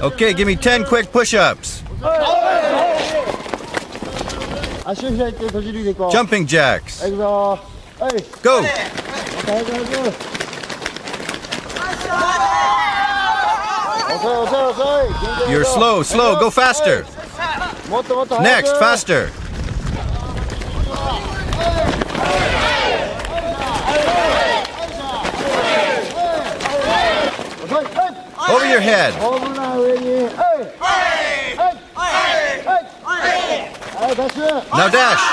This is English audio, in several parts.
Okay, give me 10 quick push-ups. Jumping jacks. Go. You're slow. Go faster. Next, faster. Over your head. Now dash.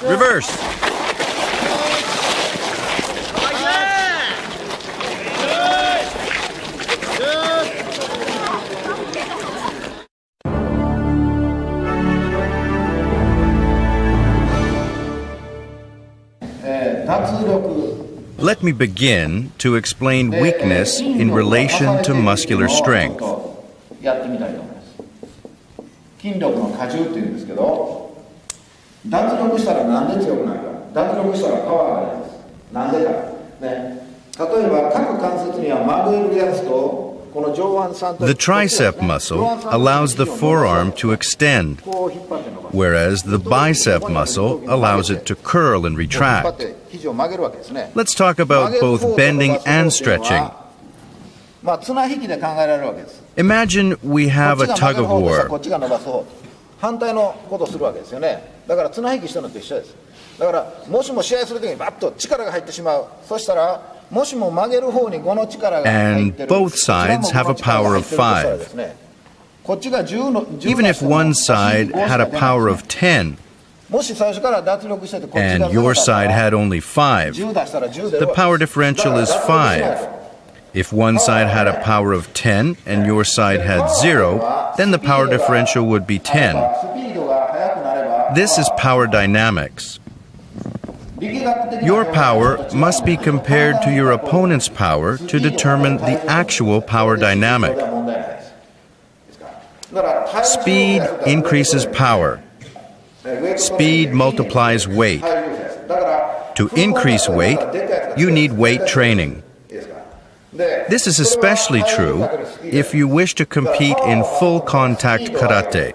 Reverse. Let me begin to explain weakness in relation to muscular strength. The tricep muscle allows the forearm to extend, whereas the bicep muscle allows it to curl and retract. Let's talk about both bending and stretching. Imagine we have a tug of war. And both sides have a power of 5. Even if one side had a power of 10, and your side had only 5, the power differential is 5. If one side had a power of 10 and your side had 0, then the power differential would be 10. This is power dynamics. Your power must be compared to your opponent's power to determine the actual power dynamic. Speed increases power. Speed multiplies weight. To increase weight, you need weight training. This is especially true if you wish to compete in full contact karate.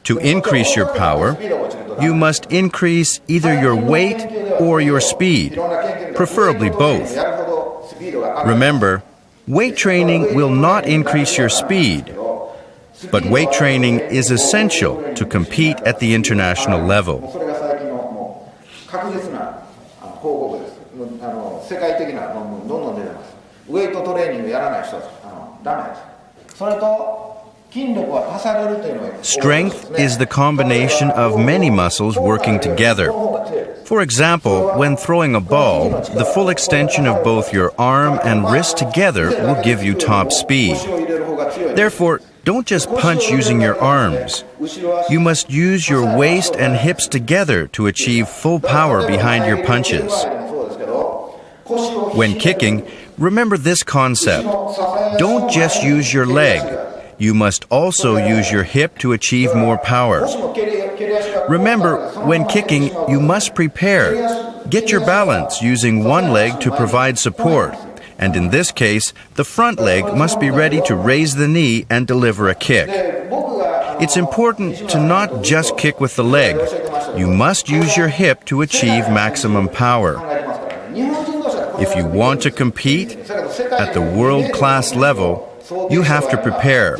To increase your power, you must increase either your weight or your speed, preferably both. Remember, weight training will not increase your speed, but weight training is essential to compete at the international level. Strength is the combination of many muscles working together. For example, when throwing a ball, the full extension of both your arm and wrist together will give you top speed. Therefore, don't just punch using your arms. You must use your waist and hips together to achieve full power behind your punches. When kicking, remember this concept. Don't just use your leg. You must also use your hip to achieve more power. Remember, when kicking, you must prepare. Get your balance using one leg to provide support. And in this case, the front leg must be ready to raise the knee and deliver a kick. It's important to not just kick with the leg. You must use your hip to achieve maximum power. If you want to compete at the world-class level, you have to prepare.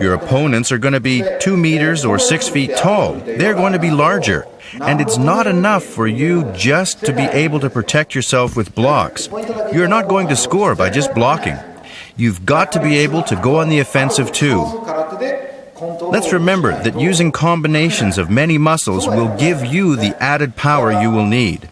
Your opponents are going to be 2 meters or 6 feet tall. They're going to be larger. And it's not enough for you just to be able to protect yourself with blocks. You're not going to score by just blocking. You've got to be able to go on the offensive too. Let's remember that using combinations of many muscles will give you the added power you will need.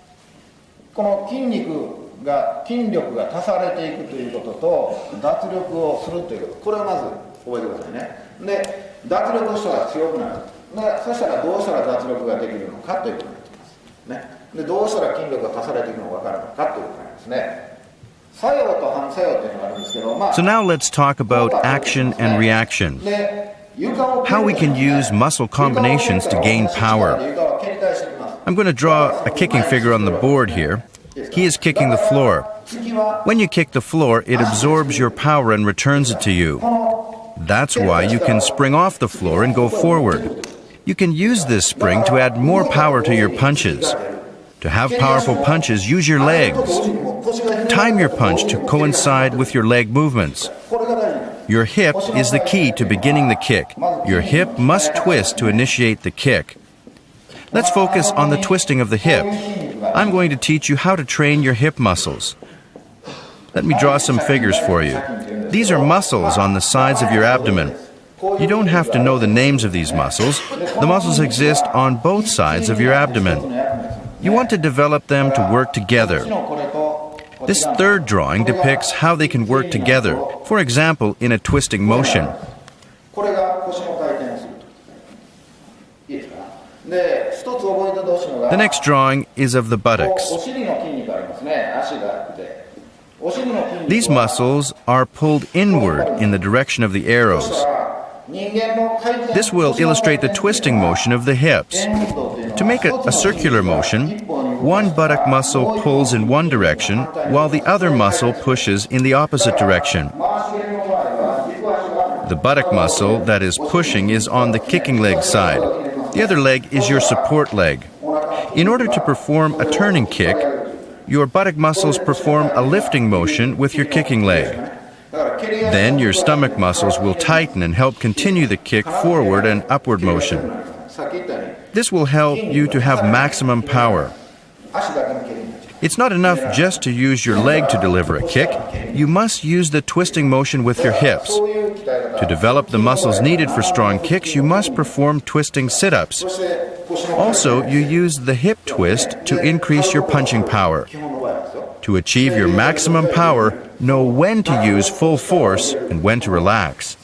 So now let's talk about action and reaction. How we can use muscle combinations to gain power. I'm going to draw a kicking figure on the board here. He is kicking the floor. When you kick the floor, it absorbs your power and returns it to you. That's why you can spring off the floor and go forward. You can use this spring to add more power to your punches. To have powerful punches, use your legs. Time your punch to coincide with your leg movements. Your hip is the key to beginning the kick. Your hip must twist to initiate the kick. Let's focus on the twisting of the hip. I'm going to teach you how to train your hip muscles. Let me draw some figures for you. These are muscles on the sides of your abdomen. You don't have to know the names of these muscles. The muscles exist on both sides of your abdomen. You want to develop them to work together. This third drawing depicts how they can work together, for example, in a twisting motion. The next drawing is of the buttocks. These muscles are pulled inward in the direction of the arrows. This will illustrate the twisting motion of the hips. To make a circular motion, one buttock muscle pulls in one direction, while the other muscle pushes in the opposite direction. The buttock muscle that is pushing is on the kicking leg side. The other leg is your support leg. In order to perform a turning kick, your buttock muscles perform a lifting motion with your kicking leg. Then your stomach muscles will tighten and help continue the kick forward and upward motion. This will help you to have maximum power. It's not enough just to use your leg to deliver a kick. You must use the twisting motion with your hips. To develop the muscles needed for strong kicks, you must perform twisting sit-ups. Also, you use the hip twist to increase your punching power. To achieve your maximum power, know when to use full force and when to relax.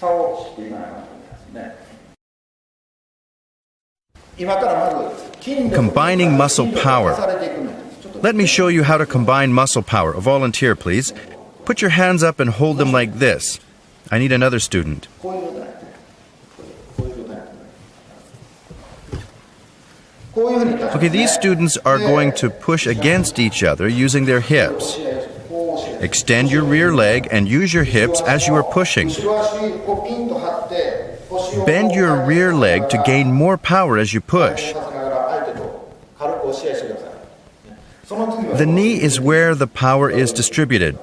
Combining muscle power. Let me show you how to combine muscle power. A volunteer, please. Put your hands up and hold them like this. I need another student. Okay, these students are going to push against each other using their hips. Extend your rear leg and use your hips as you are pushing. Bend your rear leg to gain more power as you push. The knee is where the power is distributed.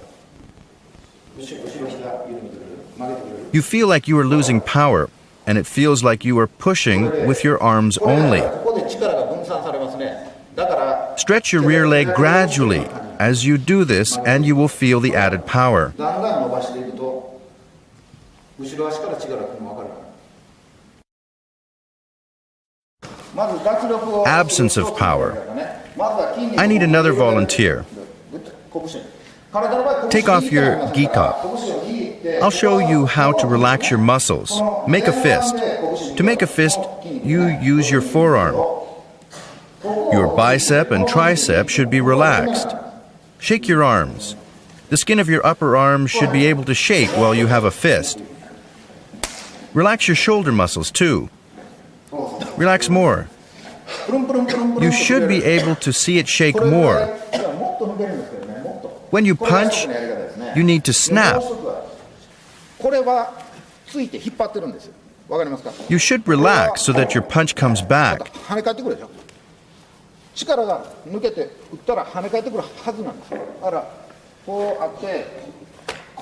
You feel like you are losing power, and it feels like you are pushing with your arms only. Stretch your rear leg gradually as you do this, and you will feel the added power. Absence of power. I need another volunteer. Take off your gi top. I'll show you how to relax your muscles. Make a fist. To make a fist, you use your forearm. Your bicep and tricep should be relaxed. Shake your arms. The skin of your upper arm should be able to shake while you have a fist. Relax your shoulder muscles too. Relax more. You should be able to see it shake more. When you punch, you need to snap. You should relax so that your punch comes back.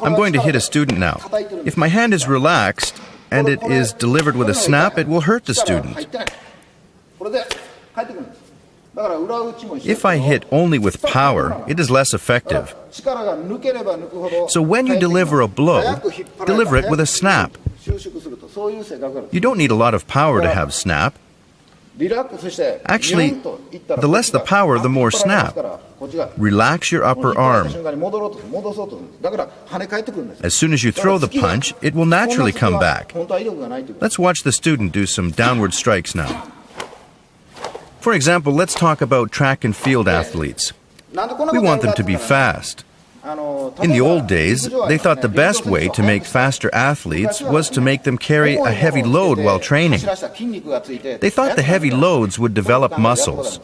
I'm going to hit a student now. If my hand is relaxed and it is delivered with a snap, it will hurt the student. If I hit only with power, it is less effective. So when you deliver a blow, deliver it with a snap. You don't need a lot of power to have snap. Actually, the less the power, the more snap. Relax your upper arm. As soon as you throw the punch, it will naturally come back. Let's watch the student do some downward strikes now. For example, let's talk about track and field athletes. We want them to be fast. In the old days, they thought the best way to make faster athletes was to make them carry a heavy load while training. They thought the heavy loads would develop muscles.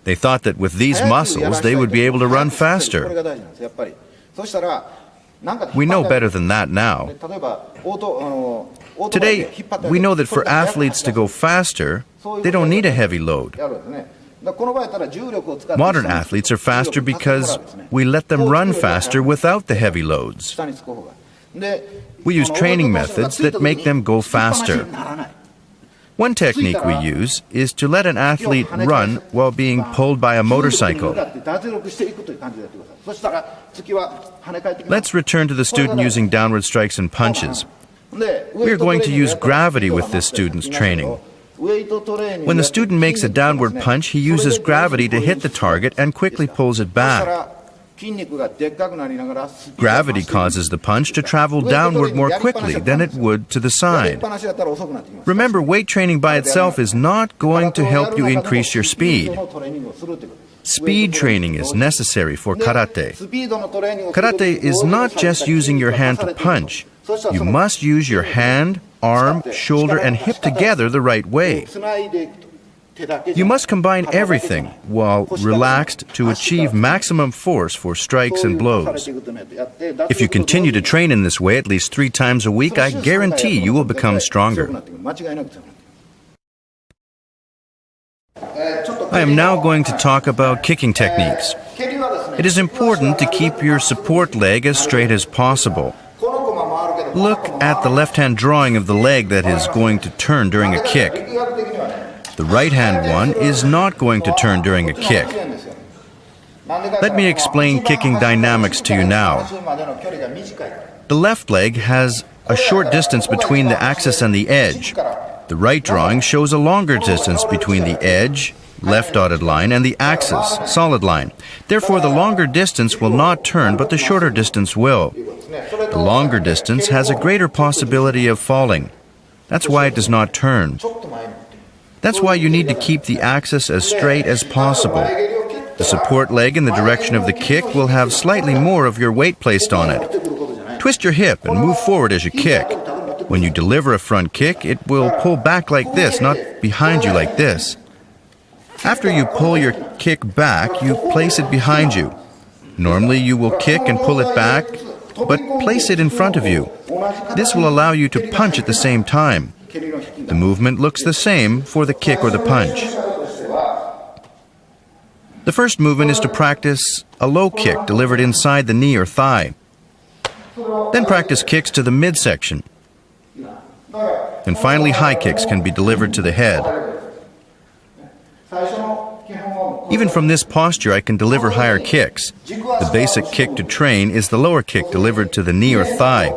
They thought that with these muscles, they would be able to run faster. We know better than that now. Today, we know that for athletes to go faster, they don't need a heavy load. Modern athletes are faster because we let them run faster without the heavy loads. We use training methods that make them go faster. One technique we use is to let an athlete run while being pulled by a motorcycle. Let's return to the student using downward strikes and punches. We are going to use gravity with this student's training. When the student makes a downward punch, he uses gravity to hit the target and quickly pulls it back. Gravity causes the punch to travel downward more quickly than it would to the side. Remember, weight training by itself is not going to help you increase your speed. Speed training is necessary for karate. Karate is not just using your hand to punch. You must use your hand, arm, shoulder, and hip together the right way. You must combine everything while relaxed to achieve maximum force for strikes and blows. If you continue to train in this way at least 3 times a week, I guarantee you will become stronger. I am now going to talk about kicking techniques. It is important to keep your support leg as straight as possible. Look at the left-hand drawing of the leg that is going to turn during a kick. The right-hand one is not going to turn during a kick. Let me explain kicking dynamics to you now. The left leg has a short distance between the axis and the edge. The right drawing shows a longer distance between the edge, left dotted line, and the axis, solid line. Therefore, the longer distance will not turn, but the shorter distance will. The longer distance has a greater possibility of falling. That's why it does not turn. That's why you need to keep the axis as straight as possible. The support leg in the direction of the kick will have slightly more of your weight placed on it. Twist your hip and move forward as you kick. When you deliver a front kick, it will pull back like this, not behind you like this. After you pull your kick back, you place it behind you. Normally you will kick and pull it back, but place it in front of you. This will allow you to punch at the same time. The movement looks the same for the kick or the punch. The first movement is to practice a low kick delivered inside the knee or thigh. Then practice kicks to the midsection. And finally, high kicks can be delivered to the head. Even from this posture, I can deliver higher kicks. The basic kick to train is the lower kick delivered to the knee or thigh.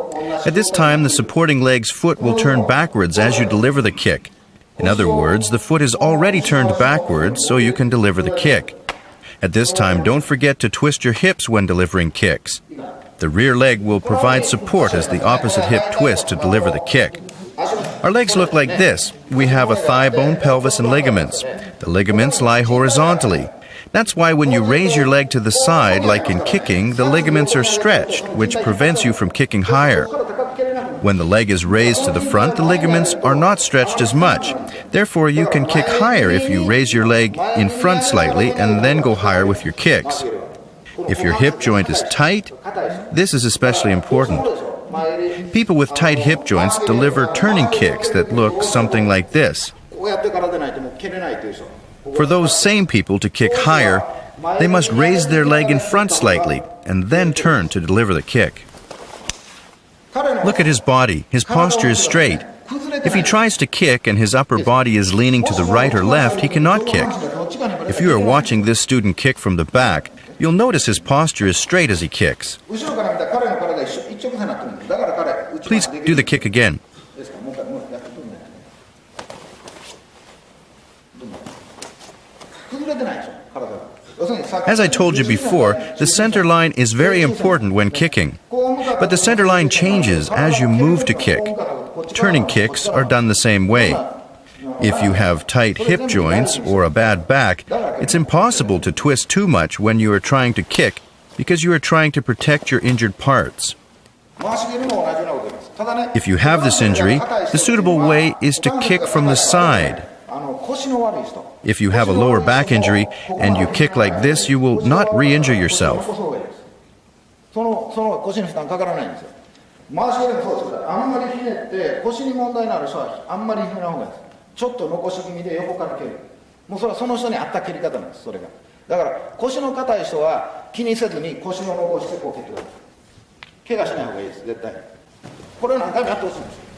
At this time, the supporting leg's foot will turn backwards as you deliver the kick. In other words, the foot is already turned backwards, so you can deliver the kick. At this time, don't forget to twist your hips when delivering kicks. The rear leg will provide support as the opposite hip twists to deliver the kick. Our legs look like this. We have a thigh bone, pelvis, and ligaments. The ligaments lie horizontally. That's why when you raise your leg to the side, like in kicking, the ligaments are stretched, which prevents you from kicking higher. When the leg is raised to the front, the ligaments are not stretched as much. Therefore, you can kick higher if you raise your leg in front slightly and then go higher with your kicks. If your hip joint is tight, this is especially important. People with tight hip joints deliver turning kicks that look something like this. For those same people to kick higher, they must raise their leg in front slightly and then turn to deliver the kick. Look at his body. His posture is straight. If he tries to kick and his upper body is leaning to the right or left, he cannot kick. If you are watching this student kick from the back, you'll notice his posture is straight as he kicks. Please do the kick again. As I told you before, the center line is very important when kicking. But the center line changes as you move to kick. Turning kicks are done the same way. If you have tight hip joints or a bad back, it's impossible to twist too much when you are trying to kick because you are trying to protect your injured parts. If you have this injury, the suitable way is to kick from the side. If you have a lower back injury and you kick like this, you will not re-injure yourself.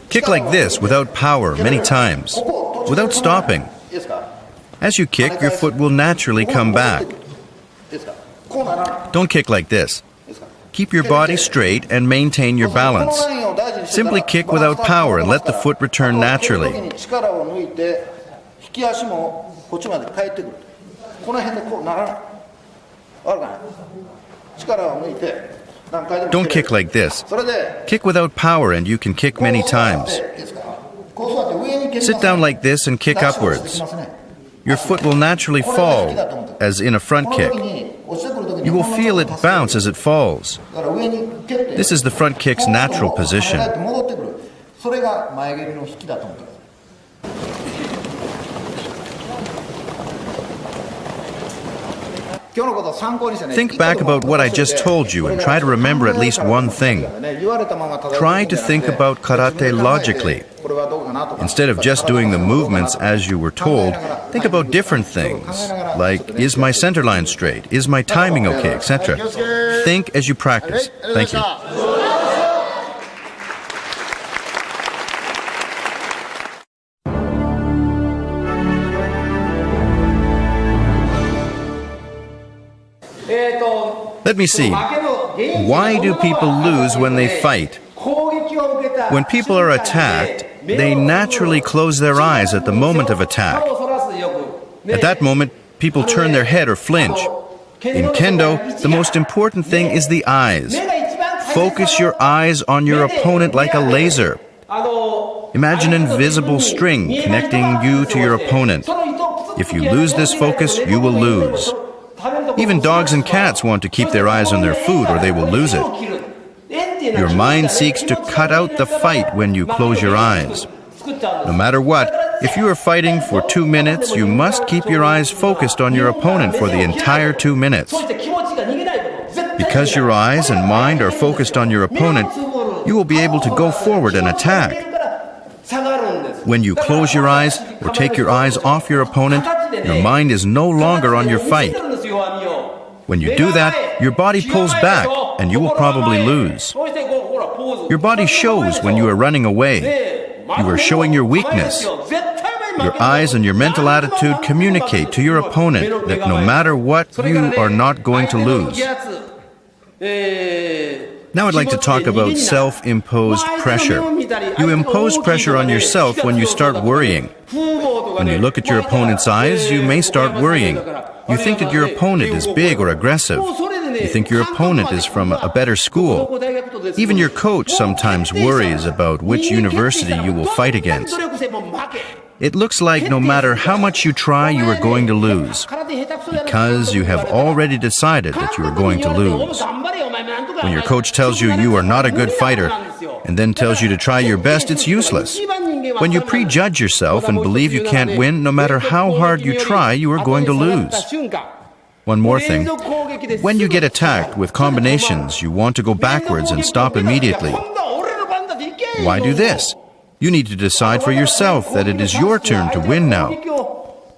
Kick like this without power many times, without stopping. As you kick, your foot will naturally come back. Don't kick like this. Keep your body straight and maintain your balance. Simply kick without power and let the foot return naturally. Don't kick like this. Kick without power and you can kick many times. Sit down like this and kick upwards. Your foot will naturally fall, as in a front kick. You will feel it bounce as it falls. This is the front kick's natural position. Think back about what I just told you and try to remember at least one thing. Try to think about karate logically. Instead of just doing the movements as you were told, think about different things, like, is my center line straight? Is my timing okay, etc. Think as you practice. Thank you. Let me see. Why do people lose when they fight? When people are attacked, they naturally close their eyes at the moment of attack. At that moment, people turn their head or flinch. In Kendo, the most important thing is the eyes. Focus your eyes on your opponent like a laser. Imagine an invisible string connecting you to your opponent. If you lose this focus, you will lose. Even dogs and cats want to keep their eyes on their food or they will lose it. Your mind seeks to cut out the fight when you close your eyes. No matter what, if you are fighting for 2 minutes, you must keep your eyes focused on your opponent for the entire 2 minutes. Because your eyes and mind are focused on your opponent, you will be able to go forward and attack. When you close your eyes or take your eyes off your opponent, your mind is no longer on your fight. When you do that, your body pulls back and you will probably lose. Your body shows when you are running away. You are showing your weakness. Your eyes and your mental attitude communicate to your opponent that no matter what, you are not going to lose. Now I'd like to talk about self-imposed pressure. You impose pressure on yourself when you start worrying. When you look at your opponent's eyes, you may start worrying. You think that your opponent is big or aggressive. You think your opponent is from a better school. Even your coach sometimes worries about which university you will fight against. It looks like no matter how much you try, you are going to lose, because you have already decided that you are going to lose. When your coach tells you you are not a good fighter, and then tells you to try your best, it's useless. When you prejudge yourself and believe you can't win, no matter how hard you try, you are going to lose. One more thing. When you get attacked with combinations, you want to go backwards and stop immediately. Why do this? You need to decide for yourself that it is your turn to win now.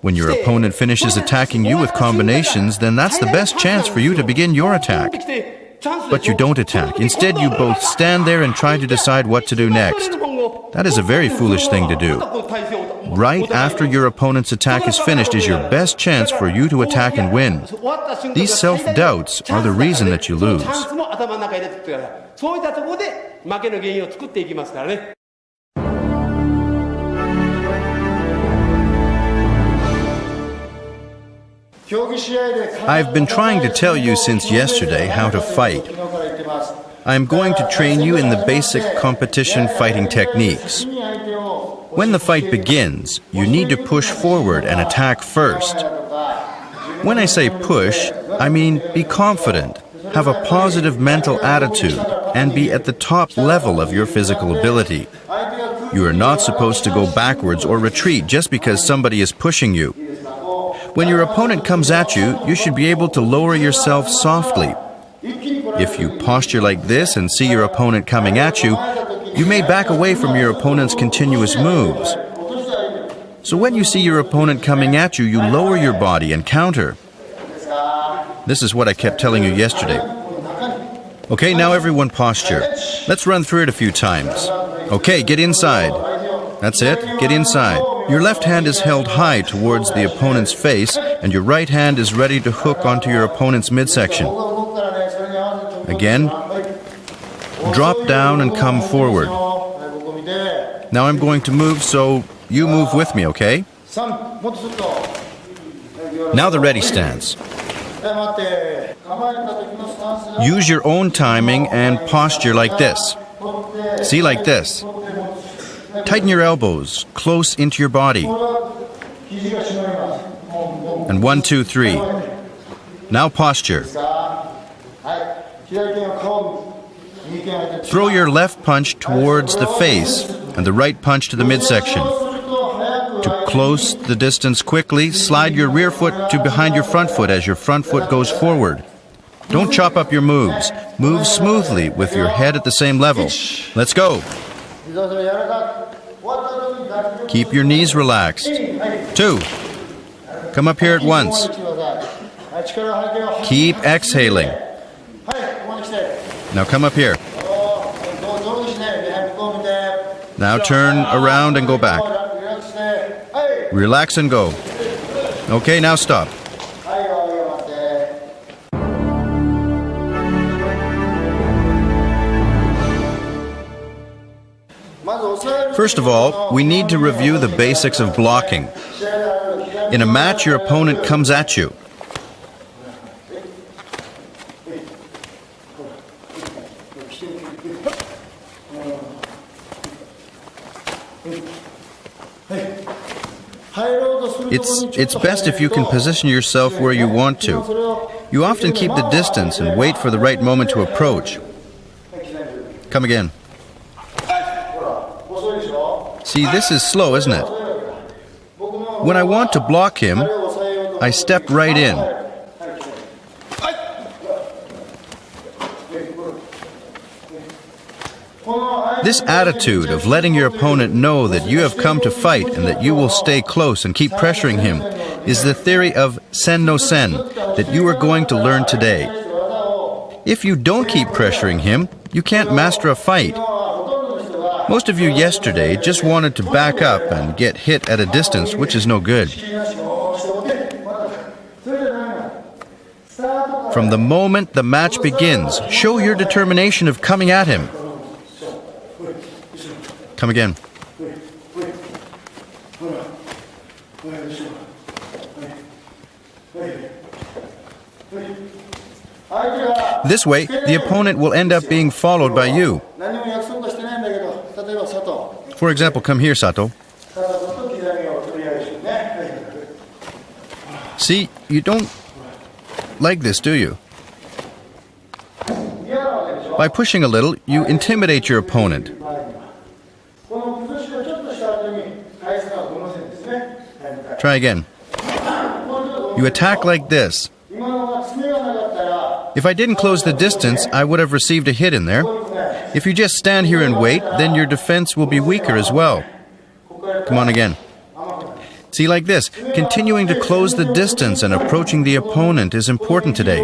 When your opponent finishes attacking you with combinations, then that's the best chance for you to begin your attack. But you don't attack. Instead, you both stand there and try to decide what to do next. That is a very foolish thing to do. Right after your opponent's attack is finished is your best chance for you to attack and win. These self-doubts are the reason that you lose. I've been trying to tell you since yesterday how to fight. I'm going to train you in the basic competition fighting techniques. When the fight begins, you need to push forward and attack first. When I say push, I mean be confident. have a positive mental attitude and be at the top level of your physical ability. You are not supposed to go backwards or retreat just because somebody is pushing you. When your opponent comes at you, you should be able to lower yourself softly. If you posture like this and see your opponent coming at you, you may back away from your opponent's continuous moves. So when you see your opponent coming at you, you lower your body and counter. This is what I kept telling you yesterday. Okay, now everyone posture. Let's run through it a few times. Okay, get inside. That's it, get inside. Your left hand is held high towards the opponent's face, and your right hand is ready to hook onto your opponent's midsection. Again, drop down and come forward. Now I'm going to move, so you move with me, okay? Now the ready stance. Use your own timing and posture like this. See, like this. Tighten your elbows close into your body. And 1, 2, 3. Now posture. Throw your left punch towards the face and the right punch to the midsection. To close the distance quickly, slide your rear foot to behind your front foot as your front foot goes forward. Don't chop up your moves. Move smoothly with your head at the same level. Let's go. Keep your knees relaxed. 2. Come up here at once. Keep exhaling. Now come up here. Now turn around and go back. Relax and go. Okay, now stop. First of all, we need to review the basics of blocking. In a match, your opponent comes at you. It's best if you can position yourself where you want to. You often keep the distance and wait for the right moment to approach. Come again. See, this is slow, isn't it? When I want to block him, I step right in. This attitude of letting your opponent know that you have come to fight and that you will stay close and keep pressuring him is the theory of sen no sen that you are going to learn today. If you don't keep pressuring him, you can't master a fight. Most of you yesterday just wanted to back up and get hit at a distance, which is no good. From the moment the match begins, show your determination of coming at him. Come again. This way, the opponent will end up being followed by you. For example, come here, Sato. See, you don't like this, do you? By pushing a little, you intimidate your opponent. Try again. You attack like this. If I didn't close the distance, I would have received a hit in there. If you just stand here and wait, then your defense will be weaker as well. Come on again. See, like this, continuing to close the distance and approaching the opponent is important today.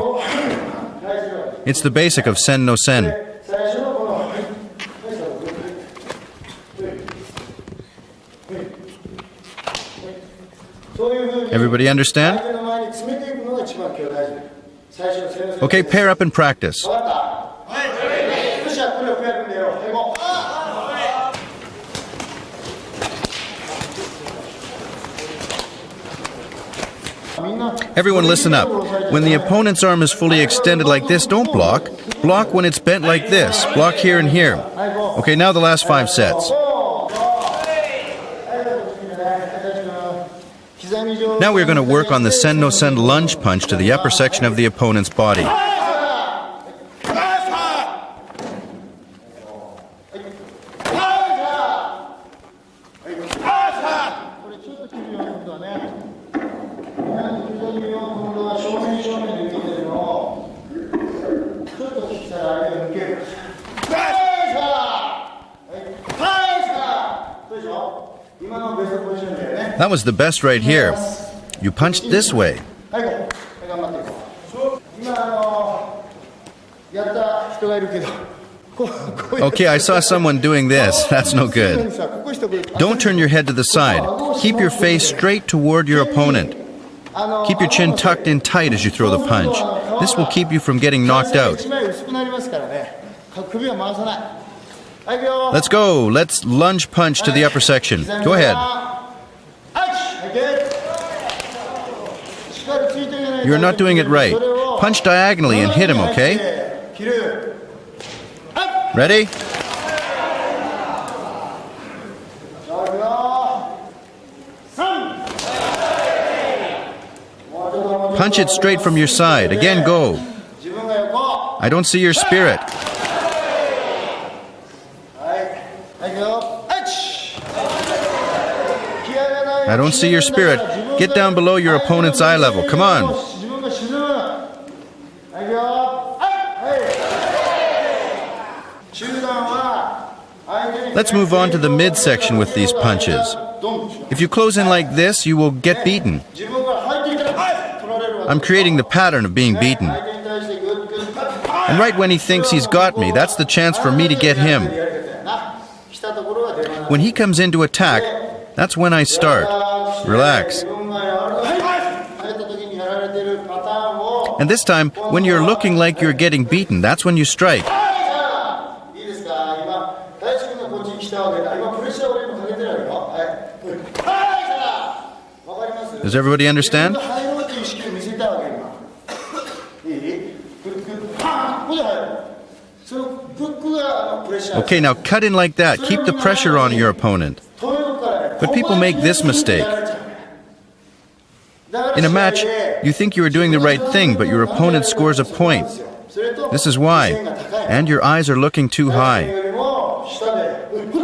It's the basic of sen no sen. Everybody understand? Okay, pair up and practice. Everyone listen up. When the opponent's arm is fully extended like this, don't block. Block when it's bent like this. Block here and here. Okay, now the last 5 sets. Now we're going to work on the sen no sen lunge punch to the upper section of the opponent's body. That was the best right here. You punched this way. Okay, I saw someone doing this. That's no good. Don't turn your head to the side. Keep your face straight toward your opponent. Keep your chin tucked in tight as you throw the punch. This will keep you from getting knocked out. Let's go. Let's lunge punch to the upper section. Go ahead. You're not doing it right. Punch diagonally and hit him, okay? Ready? Punch it straight from your side. Again, go. I don't see your spirit. I don't see your spirit. Get down below your opponent's eye level. Come on. Let's move on to the midsection with these punches. If you close in like this, you will get beaten. I'm creating the pattern of being beaten. And right when he thinks he's got me, that's the chance for me to get him. When he comes in to attack, that's when I start. Relax. And this time, when you're looking like you're getting beaten, that's when you strike. Does everybody understand? Okay, now cut in like that. Keep the pressure on your opponent. But people make this mistake. In a match, you think you are doing the right thing, but your opponent scores a point. This is why. And your eyes are looking too high.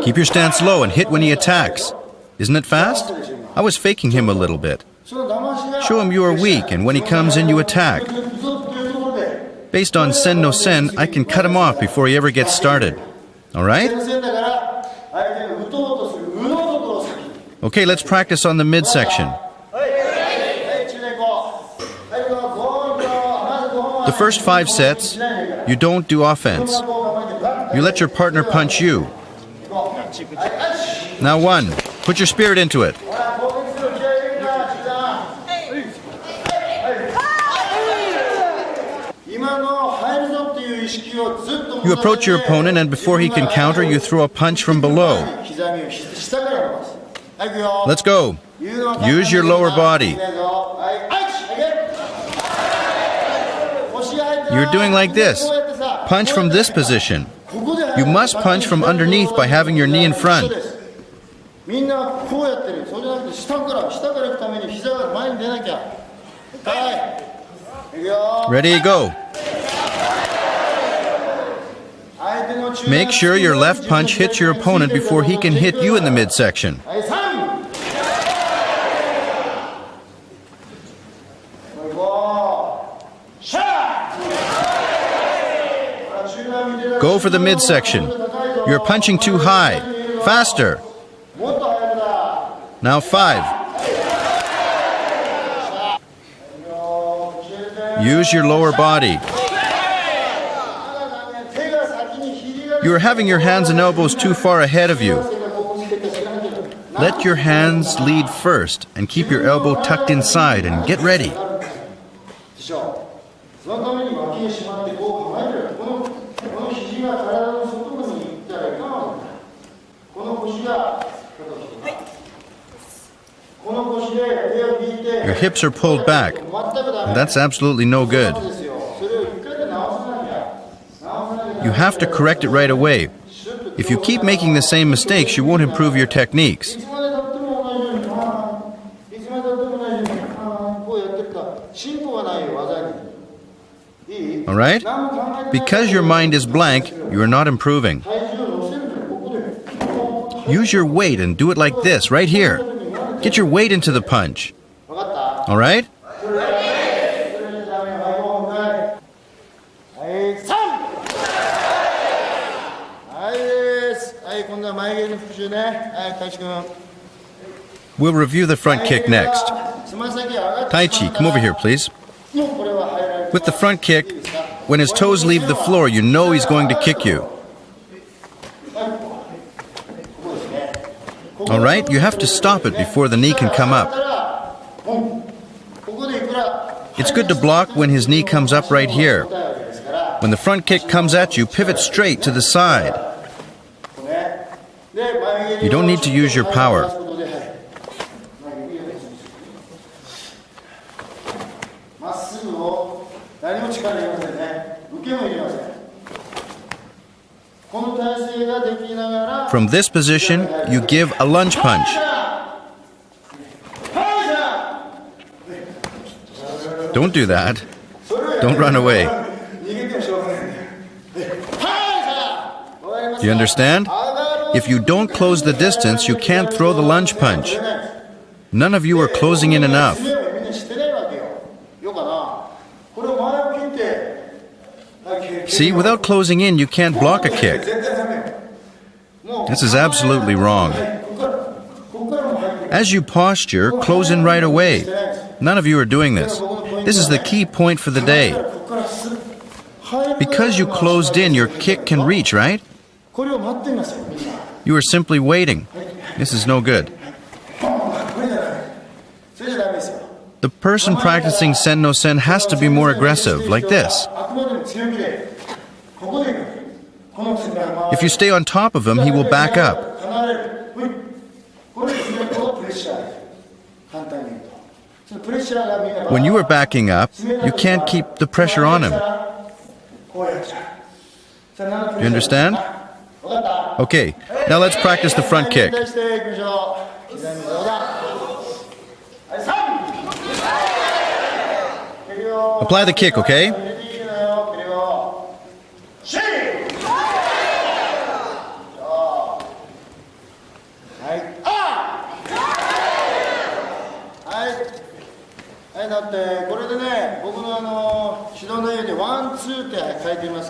Keep your stance low and hit when he attacks. Isn't it fast? I was faking him a little bit. Show him you are weak, and when he comes in, you attack. Based on sen no sen, I can cut him off before he ever gets started. All right? Okay, let's practice on the midsection. The first 5 sets, you don't do offense. You let your partner punch you. Now 1. Put your spirit into it. You approach your opponent, and before he can counter, you throw a punch from below. Let's go. Use your lower body. You're doing like this. Punch from this position. You must punch from underneath by having your knee in front. Ready, go. Make sure your left punch hits your opponent before he can hit you in the midsection. Go for the midsection. You're punching too high. Faster. Now 5. Use your lower body. You are having your hands and elbows too far ahead of you. Let your hands lead first and keep your elbow tucked inside and get ready. Your hips are pulled back. That's absolutely no good. You have to correct it right away. If you keep making the same mistakes, you won't improve your techniques. All right? Because your mind is blank, you are not improving. Use your weight and do it like this, right here. Get your weight into the punch. All right? We'll review the front kick next. Taichi, come over here, please. With the front kick, when his toes leave the floor, you know he's going to kick you. All right, you have to stop it before the knee can come up. It's good to block when his knee comes up right here. When the front kick comes at you, pivot straight to the side. You don't need to use your power. From this position, you give a lunge punch. Don't do that. Don't run away. Do you understand? If you don't close the distance, you can't throw the lunge punch. None of you are closing in enough. See, without closing in, you can't block a kick. This is absolutely wrong. As you posture, close in right away. None of you are doing this. This is the key point for the day. Because you closed in, your kick can reach, right? You are simply waiting. This is no good. The person practicing Sen no Sen has to be more aggressive, like this. If you stay on top of him, he will back up. When you are backing up, you can't keep the pressure on him. Do you understand? Okay, now let's practice the front kick. Apply the kick, okay?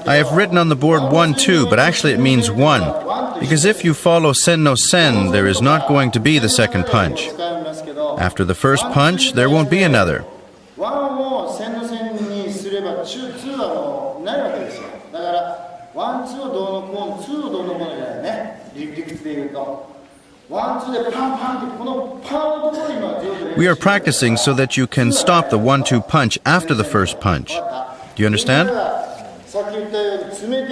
I have written on the board 1-2, but actually it means 1. Because if you follow Sen no Sen, there is not going to be the second punch. After the first punch, there won't be another. We are practicing so that you can stop the 1-2 punch after the first punch. Do you understand?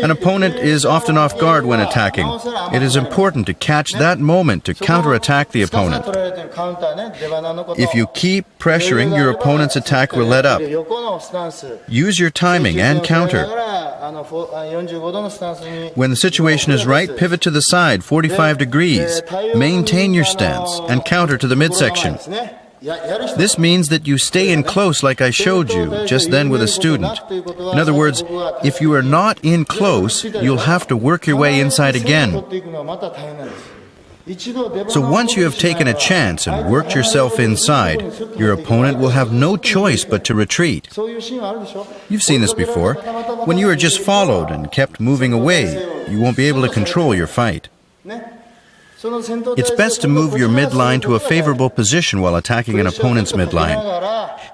An opponent is often off guard when attacking. It is important to catch that moment to counterattack the opponent. If you keep pressuring, your opponent's attack will let up. Use your timing and counter. When the situation is right, pivot to the side 45 degrees. Maintain your stance and counter to the midsection. This means that you stay in close like I showed you just then with a student. In other words, if you are not in close, you'll have to work your way inside again. So once you have taken a chance and worked yourself inside, your opponent will have no choice but to retreat. You've seen this before. When you are just followed and kept moving away, you won't be able to control your fight. It's best to move your midline to a favorable position while attacking an opponent's midline.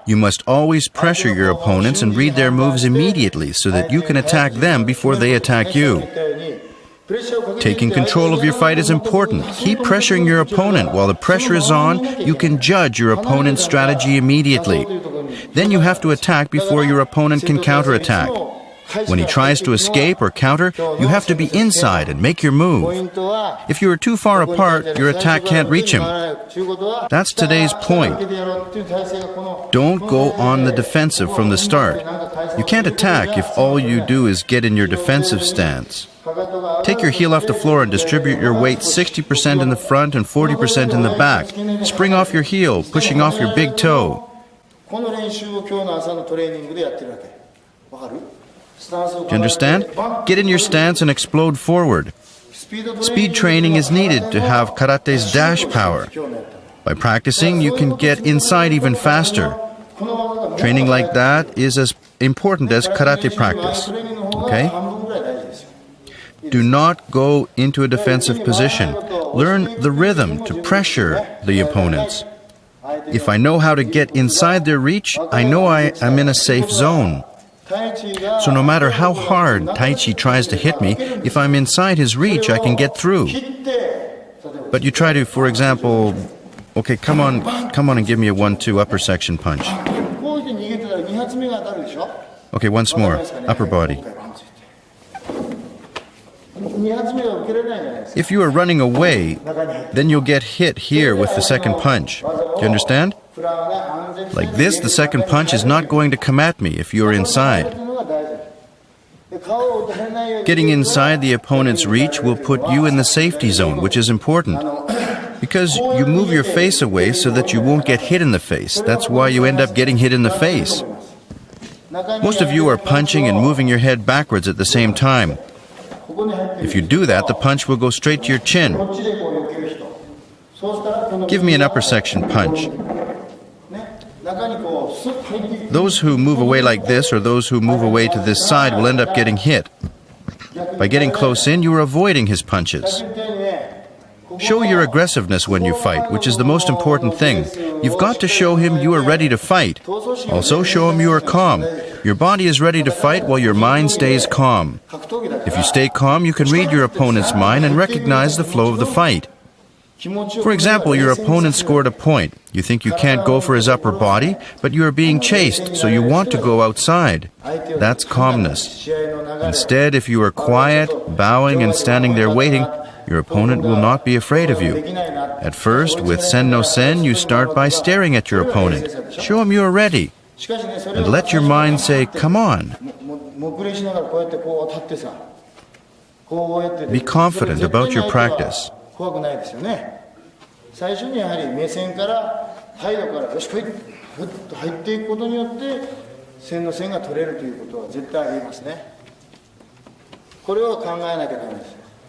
You must always pressure your opponents and read their moves immediately so that you can attack them before they attack you. Taking control of your fight is important. Keep pressuring your opponent. While the pressure is on, you can judge your opponent's strategy immediately. Then you have to attack before your opponent can counterattack. When he tries to escape or counter, you have to be inside and make your move. If you are too far apart, your attack can't reach him. That's today's point. Don't go on the defensive from the start. You can't attack if all you do is get in your defensive stance. Take your heel off the floor and distribute your weight 60% in the front and 40% in the back. Spring off your heel, pushing off your big toe. Do you understand? Get in your stance and explode forward. Speed training is needed to have karate's dash power. By practicing, you can get inside even faster. Training like that is as important as karate practice. Okay? Do not go into a defensive position. Learn the rhythm to pressure the opponents. If I know how to get inside their reach, I know I'm in a safe zone. So no matter how hard Tai Chi tries to hit me, if I'm inside his reach, I can get through. But you try to, for example, okay, come on and give me a 1-2 upper section punch. Okay, once more, upper body. If you are running away, then you'll get hit here with the second punch. Do you understand? Like this, the second punch is not going to come at me if you're inside. Getting inside the opponent's reach will put you in the safety zone, which is important. Because you move your face away so that you won't get hit in the face. That's why you end up getting hit in the face. Most of you are punching and moving your head backwards at the same time. If you do that, the punch will go straight to your chin. Give me an upper section punch. Those who move away like this or those who move away to this side will end up getting hit. By getting close in, you are avoiding his punches. Show your aggressiveness when you fight, which is the most important thing. You've got to show him you are ready to fight. Also, show him you are calm. Your body is ready to fight while your mind stays calm. If you stay calm, you can read your opponent's mind and recognize the flow of the fight. For example, your opponent scored a point. You think you can't go for his upper body, but you are being chased, so you want to go outside. That's calmness. Instead, if you are quiet, bowing, and standing there waiting, your opponent will not be afraid of you. At first, with Sen no Sen, you start by staring at your opponent. Show him you are ready. And let your mind say, come on. Be confident about your practice.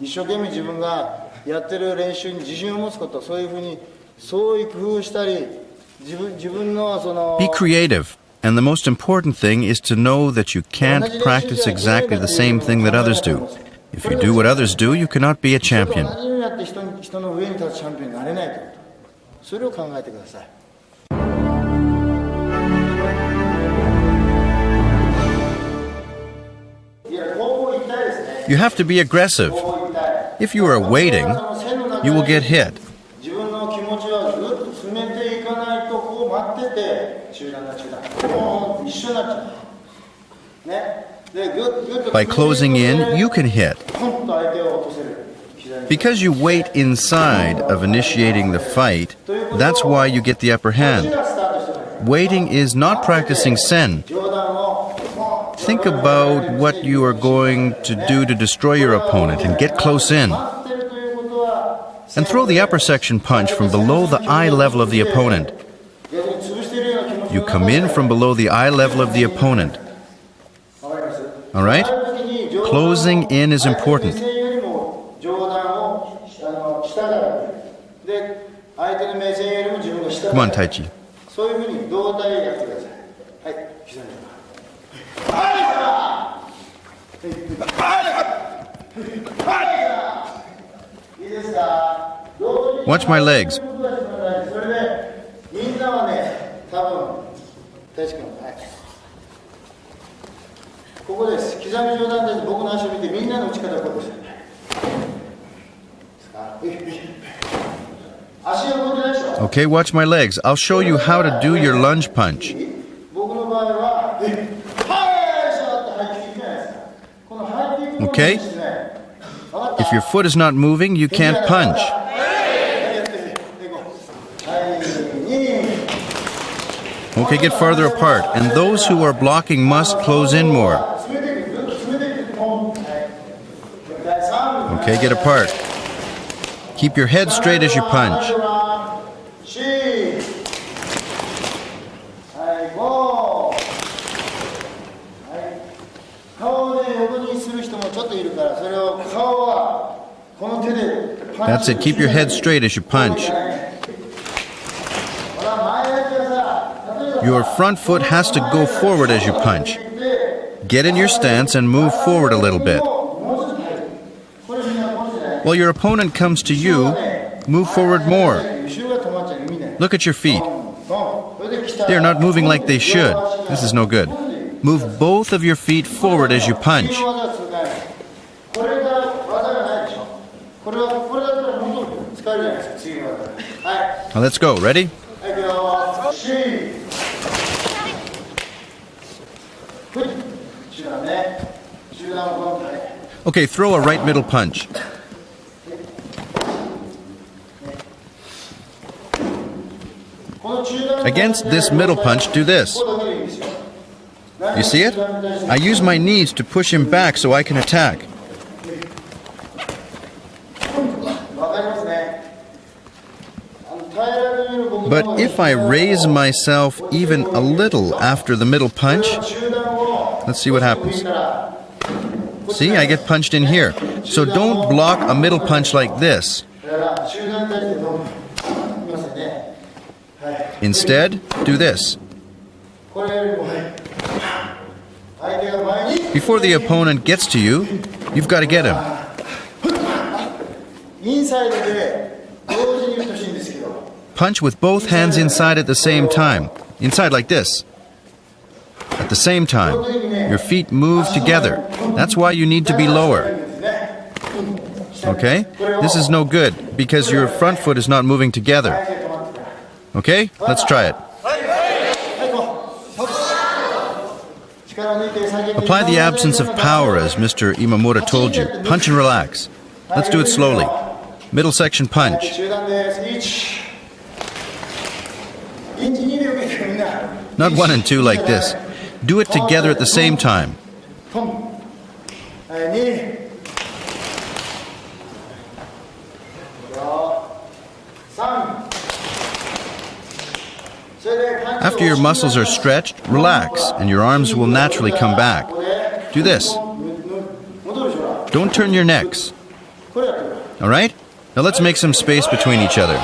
Be creative. And the most important thing is to know that you can't practice exactly the same thing that others do. If you do what others do, you cannot be a champion. You have to be aggressive. If you are waiting, you will get hit. By closing in, you can hit. Because you wait inside of initiating the fight, that's why you get the upper hand. Waiting is not practicing Sen. Think about what you are going to do to destroy your opponent and get close in. And throw the upper section punch from below the eye level of the opponent. You come in from below the eye level of the opponent. All right? Closing in is important. Come on, Tai Chi. Watch my legs. Okay, watch my legs. I'll show you how to do your lunge punch. Okay? If your foot is not moving, you can't punch. Okay, get farther apart. And those who are blocking must close in more. Okay, get apart. Keep your head straight as you punch. That's it. Keep your head straight as you punch. Your front foot has to go forward as you punch. Get in your stance and move forward a little bit. While your opponent comes to you, move forward more. Look at your feet. They are not moving like they should. This is no good. Move both of your feet forward as you punch. Now let's go. Ready? Okay, throw a right middle punch. Against this middle punch, do this. You see it? I use my knees to push him back so I can attack. But if I raise myself even a little after the middle punch, let's see what happens. See, I get punched in here. So don't block a middle punch like this. Instead, do this. Before the opponent gets to you, you've got to get him. Punch with both hands inside at the same time. Inside like this. At the same time, your feet move together. That's why you need to be lower. Okay? This is no good because your front foot is not moving together. Okay? Let's try it. Apply the absence of power as Mr. Imamura told you. Punch and relax. Let's do it slowly. Middle section punch. Not 1 and 2 like this. Do it together at the same time. After your muscles are stretched, relax, and your arms will naturally come back. Do this. Don't turn your necks. All right? Now let's make some space between each other.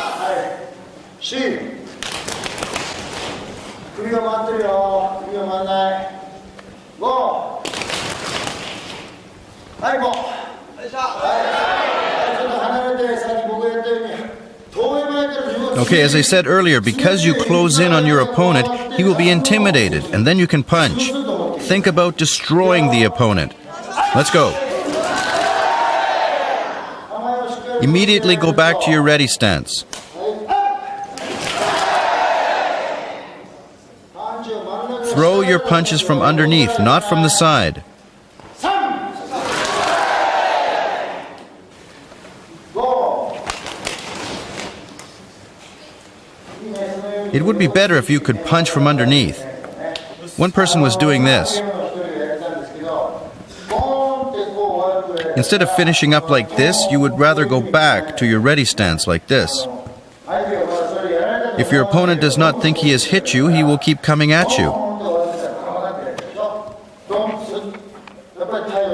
Okay, as I said earlier, because you close in on your opponent, he will be intimidated, and then you can punch. Think about destroying the opponent. Let's go. Immediately go back to your ready stance. Throw your punches from underneath, not from the side. It would be better if you could punch from underneath. One person was doing this. Instead of finishing up like this, you would rather go back to your ready stance like this. If your opponent does not think he has hit you, he will keep coming at you.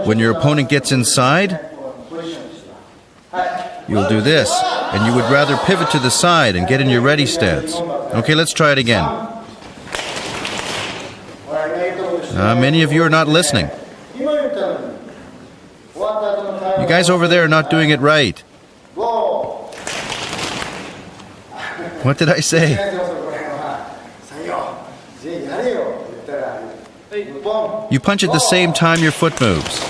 When your opponent gets inside, you'll do this, and you would rather pivot to the side and get in your ready stance. Okay, let's try it again. Many of you are not listening. You guys over there are not doing it right. What did I say? You punch at the same time your foot moves.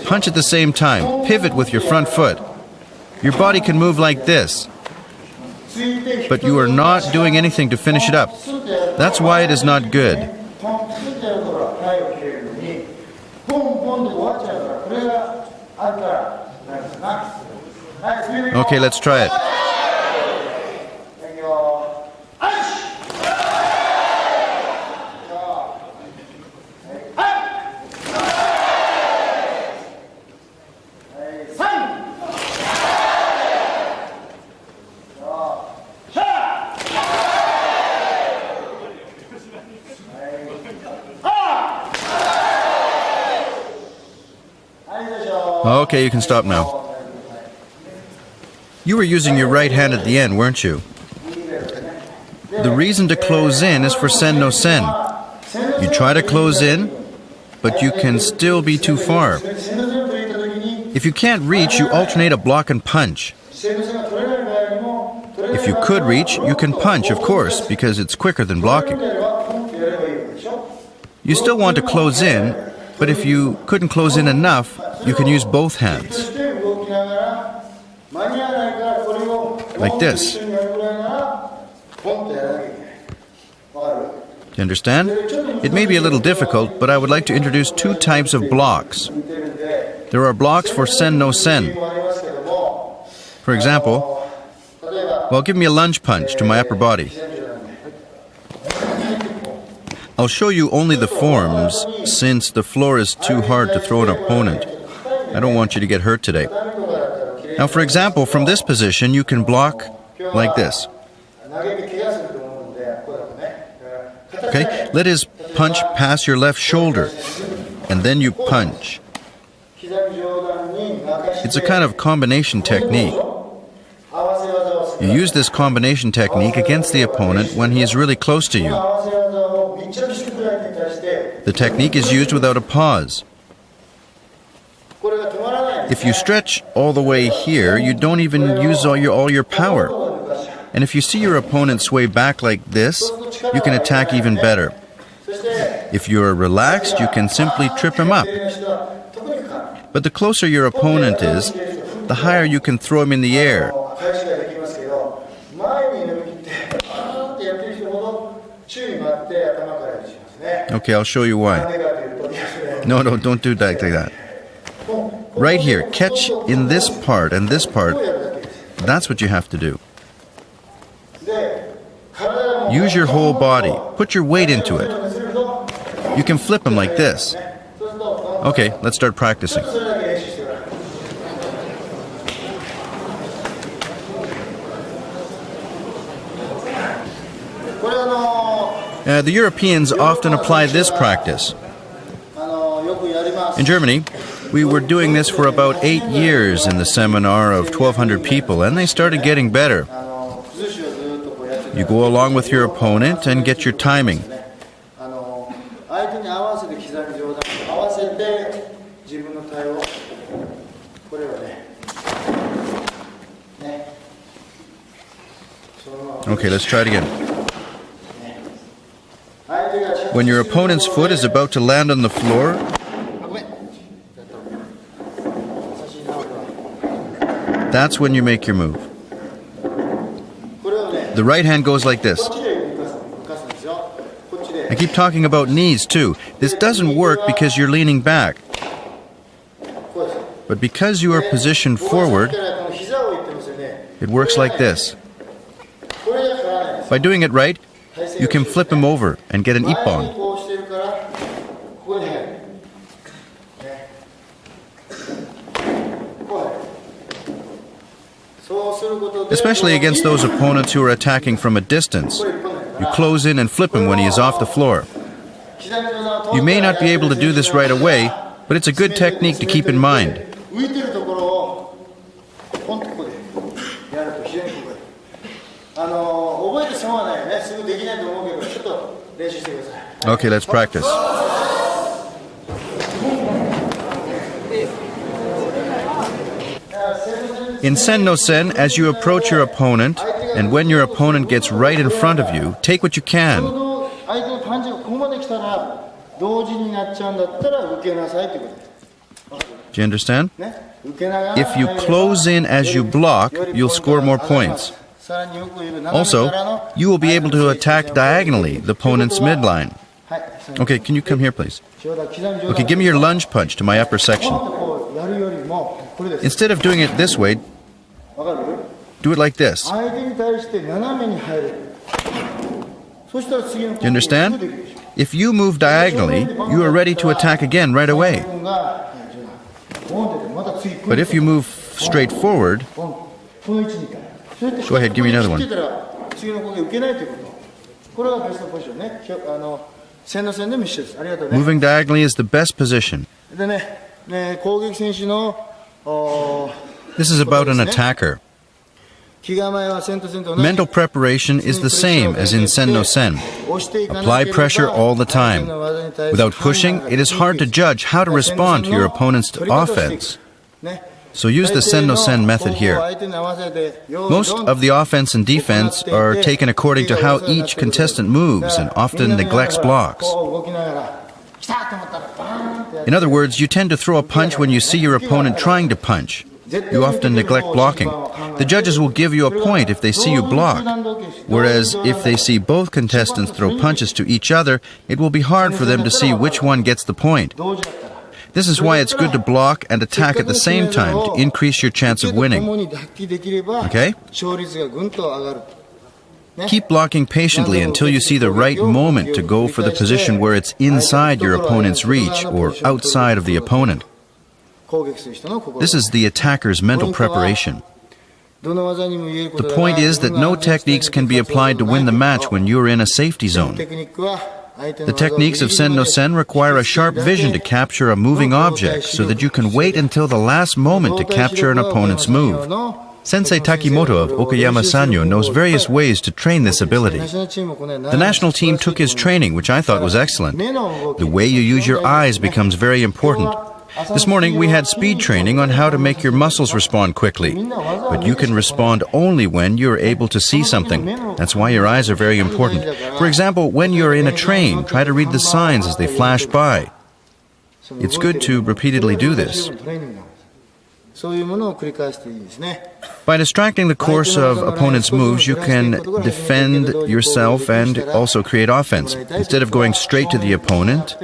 Punch at the same time. Pivot with your front foot. Your body can move like this. But you are not doing anything to finish it up. That's why it is not good. Okay, let's try it. Okay, you can stop now. You were using your right hand at the end, weren't you? The reason to close in is for sen no sen. You try to close in, but you can still be too far. If you can't reach, you alternate a block and punch. If you could reach, you can punch, of course, because it's quicker than blocking. You still want to close in, but if you couldn't close in enough, you can use both hands. Like this. Do you understand? It may be a little difficult, but I would like to introduce two types of blocks. There are blocks for sen no sen. For example, well, give me a lunge punch to my upper body. I'll show you only the forms, since the floor is too hard to throw an opponent. I don't want you to get hurt today. Now, for example, from this position, you can block like this. Okay, let his punch pass your left shoulder, and then you punch. It's a kind of combination technique. You use this combination technique against the opponent when he is really close to you. The technique is used without a pause. If you stretch all the way here, you don't even use all your power. And if you see your opponent sway back like this, you can attack even better. If you're relaxed, you can simply trip him up. But the closer your opponent is, the higher you can throw him in the air. Okay, I'll show you why. No, don't do that like that. Right here, catch in this part and this part. That's what you have to do. Use your whole body. Put your weight into it. You can flip him like this. Okay, let's start practicing. The Europeans often apply this practice. In Germany, we were doing this for about 8 years in the seminar of 1,200 people, and they started getting better. You go along with your opponent and get your timing. Okay, let's try it again. When your opponent's foot is about to land on the floor, that's when you make your move. The right hand goes like this. I keep talking about knees too. This doesn't work because you're leaning back. But because you are positioned forward, it works like this. By doing it right, you can flip him over and get an ippon. Especially against those opponents who are attacking from a distance. You close in and flip him when he is off the floor. You may not be able to do this right away, but it's a good technique to keep in mind. Okay, let's practice. In sen no sen, as you approach your opponent, and when your opponent gets right in front of you, take what you can. Do you understand? If you close in as you block, you'll score more points. Also, you will be able to attack diagonally the opponent's midline. Okay, can you come here, please? Okay, give me your lunge punch to my upper section. Instead of doing it this way, do it like this. Do you understand? If you move diagonally, you are ready to attack again right away. But if you move straight forward, go ahead, give me another one. Moving diagonally is the best position. This is about an attacker. Mental preparation is the same as in Sen no Sen. Apply pressure all the time. Without pushing, it is hard to judge how to respond to your opponent's offense. So use the Sen no Sen method here. Most of the offense and defense are taken according to how each contestant moves and often neglects blocks. In other words, you tend to throw a punch when you see your opponent trying to punch. You often neglect blocking. The judges will give you a point if they see you block. Whereas if they see both contestants throw punches to each other, it will be hard for them to see which one gets the point. This is why it's good to block and attack at the same time to increase your chance of winning. Okay? Keep blocking patiently until you see the right moment to go for the position where it's inside your opponent's reach or outside of the opponent. This is the attacker's mental preparation. The point is that no techniques can be applied to win the match when you're in a safety zone. The techniques of Sen no Sen require a sharp vision to capture a moving object so that you can wait until the last moment to capture an opponent's move. Sensei Takimoto of Okayama Sanyo knows various ways to train this ability. The national team took his training, which I thought was excellent. The way you use your eyes becomes very important. This morning we had speed training on how to make your muscles respond quickly. But you can respond only when you're able to see something. That's why your eyes are very important. For example, when you're in a train, try to read the signs as they flash by. It's good to repeatedly do this. By distracting the course of opponents' moves, you can defend yourself and also create offense. Instead of going straight to the opponent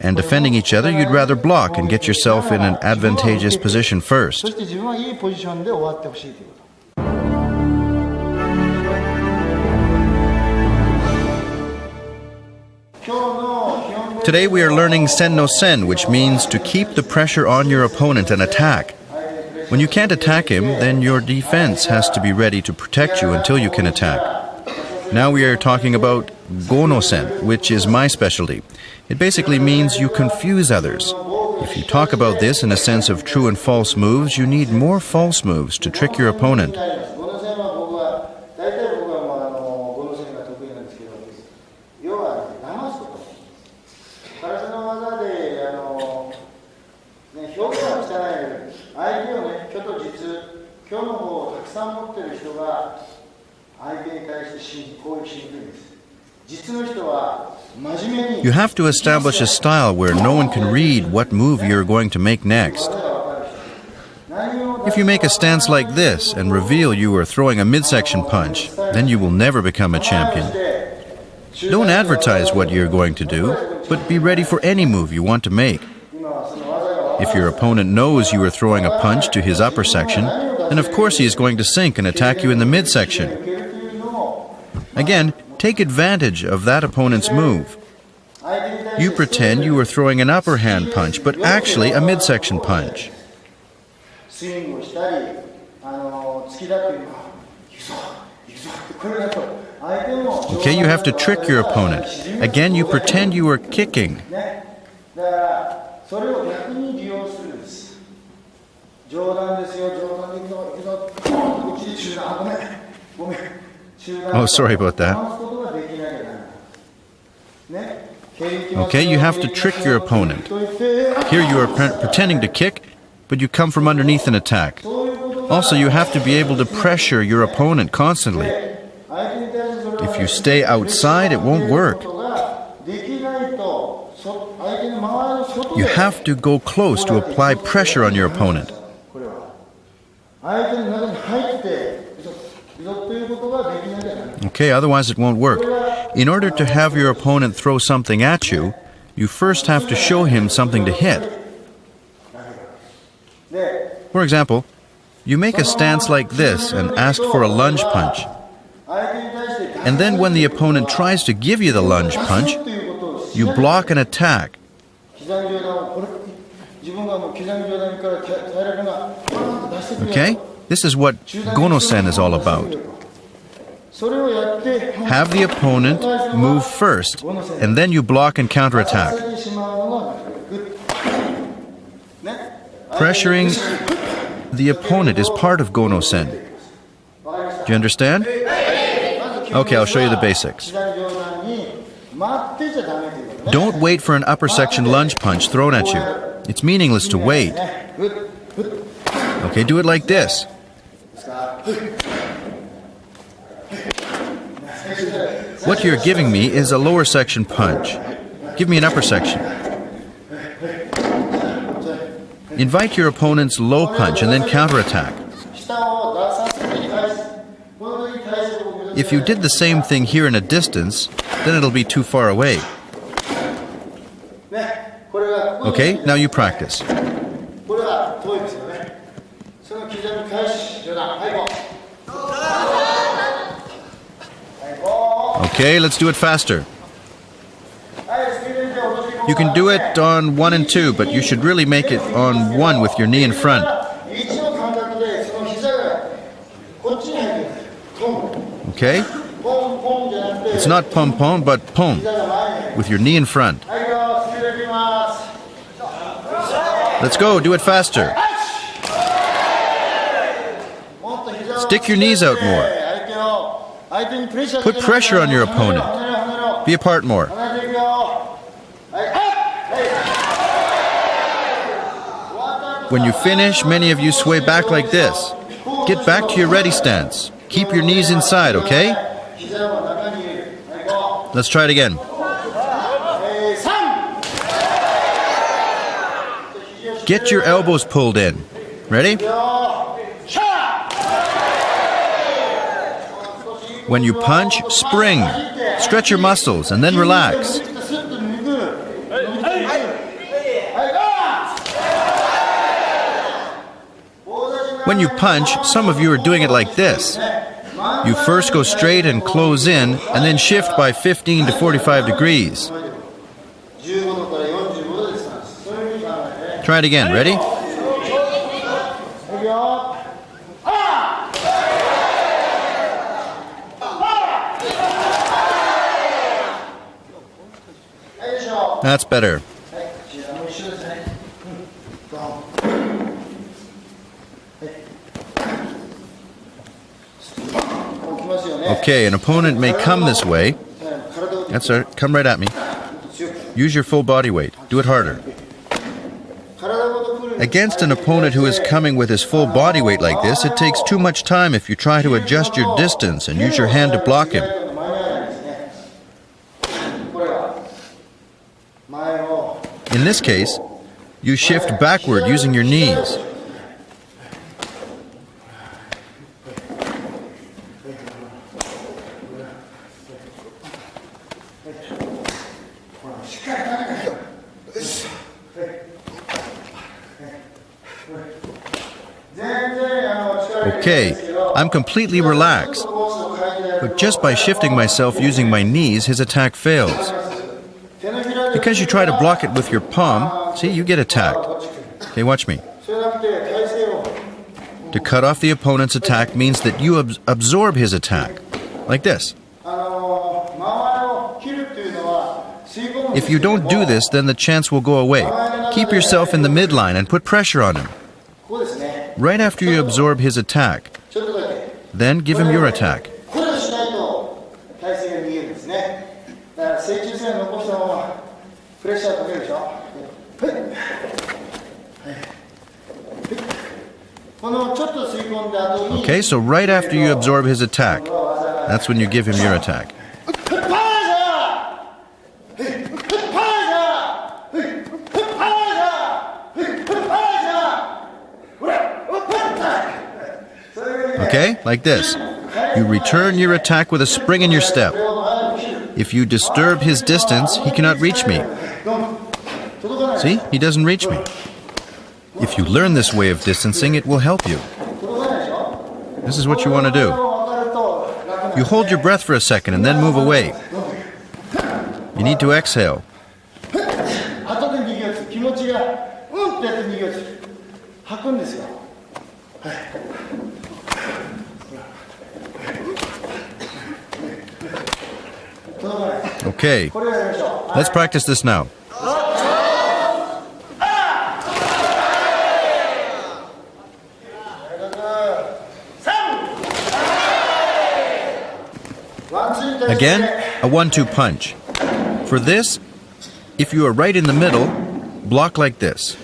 and defending each other, you'd rather block and get yourself in an advantageous position first. Today we are learning Sen no Sen, which means to keep the pressure on your opponent and attack. When you can't attack him, then your defense has to be ready to protect you until you can attack. Now we are talking about Go no Sen, which is my specialty. It basically means you confuse others. If you talk about this in a sense of true and false moves, you need more false moves to trick your opponent. You have to establish a style where no one can read what move you're going to make next. If you make a stance like this and reveal you are throwing a midsection punch, then you will never become a champion. Don't advertise what you're going to do, but be ready for any move you want to make. If your opponent knows you are throwing a punch to his upper section, then of course he is going to sink and attack you in the midsection. Again, take advantage of that opponent's move. You pretend you are throwing an upper hand punch, but actually a midsection punch. Okay, you have to trick your opponent. Again, you pretend you are kicking. Oh, sorry about that. Okay, you have to trick your opponent. Here you are pretending to kick, but you come from underneath and attack. Also, you have to be able to pressure your opponent constantly. If you stay outside, it won't work. You have to go close to apply pressure on your opponent. Okay, otherwise it won't work. In order to have your opponent throw something at you, you first have to show him something to hit. For example, you make a stance like this and ask for a lunge punch. And then when the opponent tries to give you the lunge punch, you block and attack. Okay? This is what Go no Sen is all about. Have the opponent move first, and then you block and counterattack. Pressuring the opponent is part of Go no Sen. you understand? Okay, I'll show you the basics. Don't wait for an upper section lunge punch thrown at you. It's meaningless to wait. Okay, do it like this. What you're giving me is a lower section punch. Give me an upper section. Invite your opponent's low punch and then counterattack. If you did the same thing here in a distance, then it'll be too far away. Okay, now you practice. Okay, let's do it faster. You can do it on 1 and 2, but you should really make it on 1 with your knee in front. Okay? It's not pom-pom, but pom, with your knee in front. Let's go, do it faster. Stick your knees out more. Put pressure on your opponent. Be apart more. When you finish, many of you sway back like this. Get back to your ready stance. Keep your knees inside, okay? Let's try it again. Get your elbows pulled in. Ready? When you punch, spring. Stretch your muscles and then relax. When you punch, some of you are doing it like this. You first go straight and close in, and then shift by 15 to 45 degrees. Try it again. Ready? That's better. Okay, an opponent may come this way. That's right, come right at me. Use your full body weight. Do it harder. Against an opponent who is coming with his full body weight like this, it takes too much time if you try to adjust your distance and use your hand to block him. In this case, you shift backward using your knees. Okay, I'm completely relaxed. But just by shifting myself using my knees, his attack fails. Because you try to block it with your palm, see, you get attacked. Okay, watch me. To cut off the opponent's attack means that you absorb his attack, like this. If you don't do this, then the chance will go away. Keep yourself in the midline and put pressure on him. Right after you absorb his attack, then give him your attack. Okay, so right after you absorb his attack, that's when you give him your attack. Okay, like this. You return your attack with a spring in your step. If you disturb his distance, he cannot reach me. See, he doesn't reach me. If you learn this way of distancing, it will help you. This is what you want to do. You hold your breath for a second and then move away. You need to exhale. Okay, let's practice this now. Again, a 1-2 punch. For this, if you are right in the middle, block like this.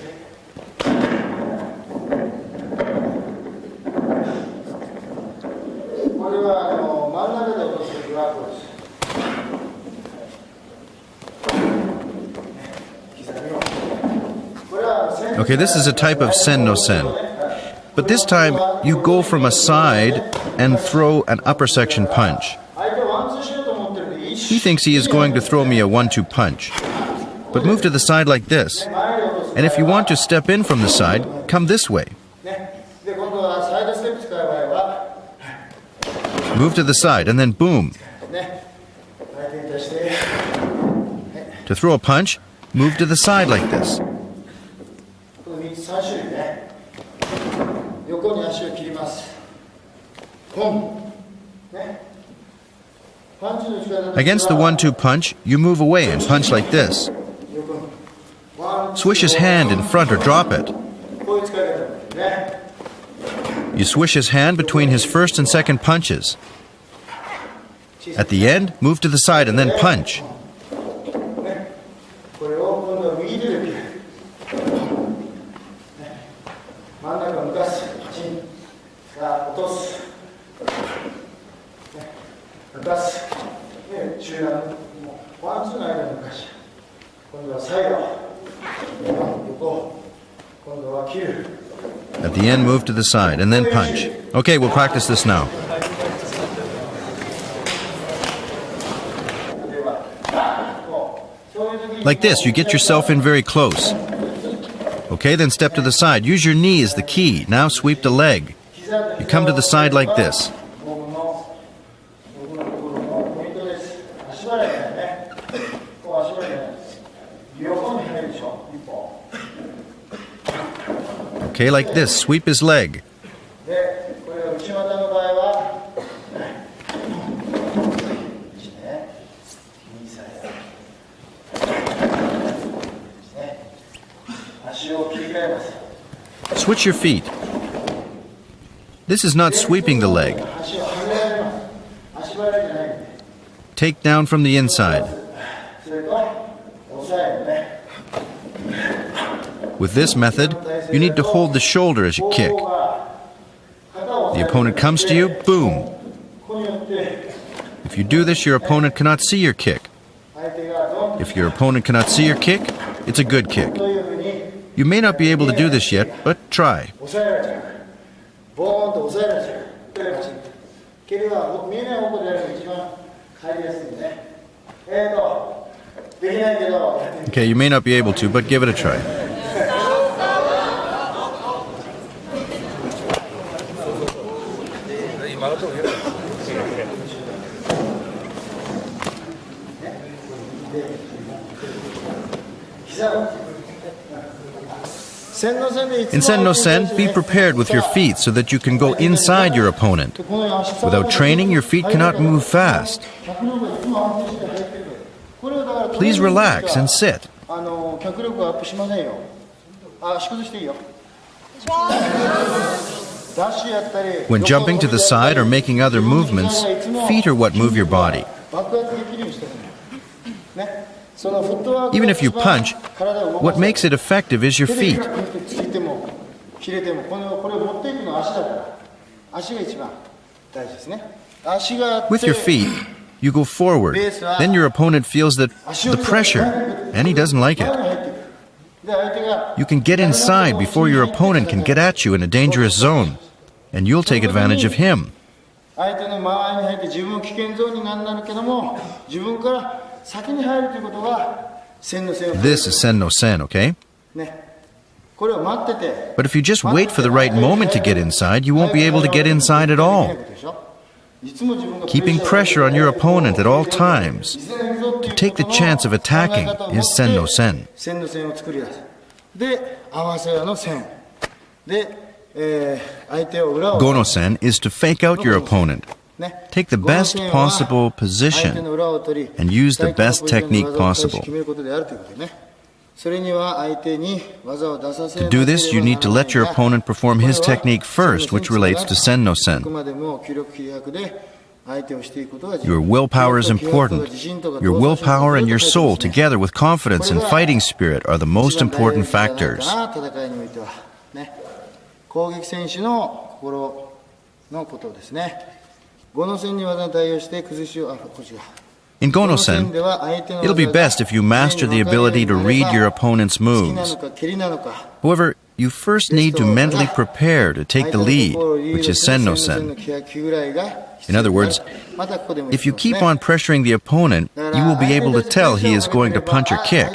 Okay, this is a type of sen no sen. But this time, you go from a side and throw an upper section punch. He thinks he is going to throw me a 1-2 punch. But move to the side like this. And if you want to step in from the side, come this way. Move to the side and then boom. To throw a punch, move to the side like this. Against the 1-2 punch, you move away and punch like this. Swish his hand in front or drop it. You swish his hand between his first and second punches. At the end, move to the side and then punch. At the end, move to the side and then punch. Okay, we'll practice this now. Like this, you get yourself in very close. Okay, then step to the side. Use your knee as the key. Now sweep the leg. You come to the side like this. Okay, like this. Sweep his leg. Switch your feet. This is not sweeping the leg. Take down from the inside. With this method, you need to hold the shoulder as you kick. The opponent comes to you, boom. If you do this, your opponent cannot see your kick. If your opponent cannot see your kick, it's a good kick. You may not be able to do this yet, but try. Okay, you may not be able to, but give it a try. In Sen no Sen, be prepared with your feet so that you can go inside your opponent. Without training, your feet cannot move fast. Please relax and sit. When jumping to the side or making other movements, feet are what move your body. Even if you punch, what makes it effective is your feet. With your feet, you go forward. Then your opponent feels the pressure, and he doesn't like it. You can get inside before your opponent can get at you in a dangerous zone, and you'll take advantage of him. This is Sen no Sen, okay? But if you just wait for the right moment to get inside, you won't be able to get inside at all. Keeping pressure on your opponent at all times to take the chance of attacking is Sen no Sen. Go no Sen is to fake out your opponent. Take the best possible position and use the best technique possible. To do this, you need to let your opponent perform his technique first, which relates to Sen no Sen. Your willpower is important. Your willpower and your soul, together with confidence and fighting spirit, are the most important factors. In Gono-sen, it'll be best if you master the ability to read your opponent's moves. However, you first need to mentally prepare to take the lead, which is Sen-no-sen. In other words, if you keep on pressuring the opponent, you will be able to tell he is going to punch or kick.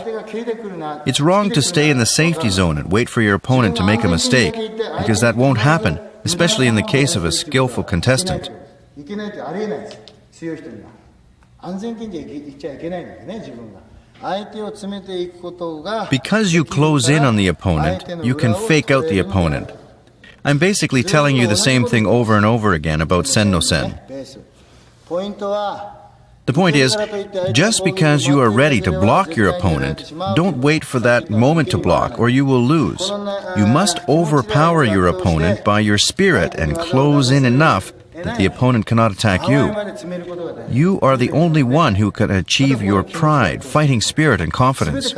It's wrong to stay in the safety zone and wait for your opponent to make a mistake, because that won't happen, especially in the case of a skillful contestant. Because you close in on the opponent, you can fake out the opponent. I'm basically telling you the same thing over and over again about Sen-no-sen. The point is, just because you are ready to block your opponent, don't wait for that moment to block or you will lose. You must overpower your opponent by your spirit and close in enough that the opponent cannot attack you. You are the only one who can achieve your pride, fighting spirit, and confidence.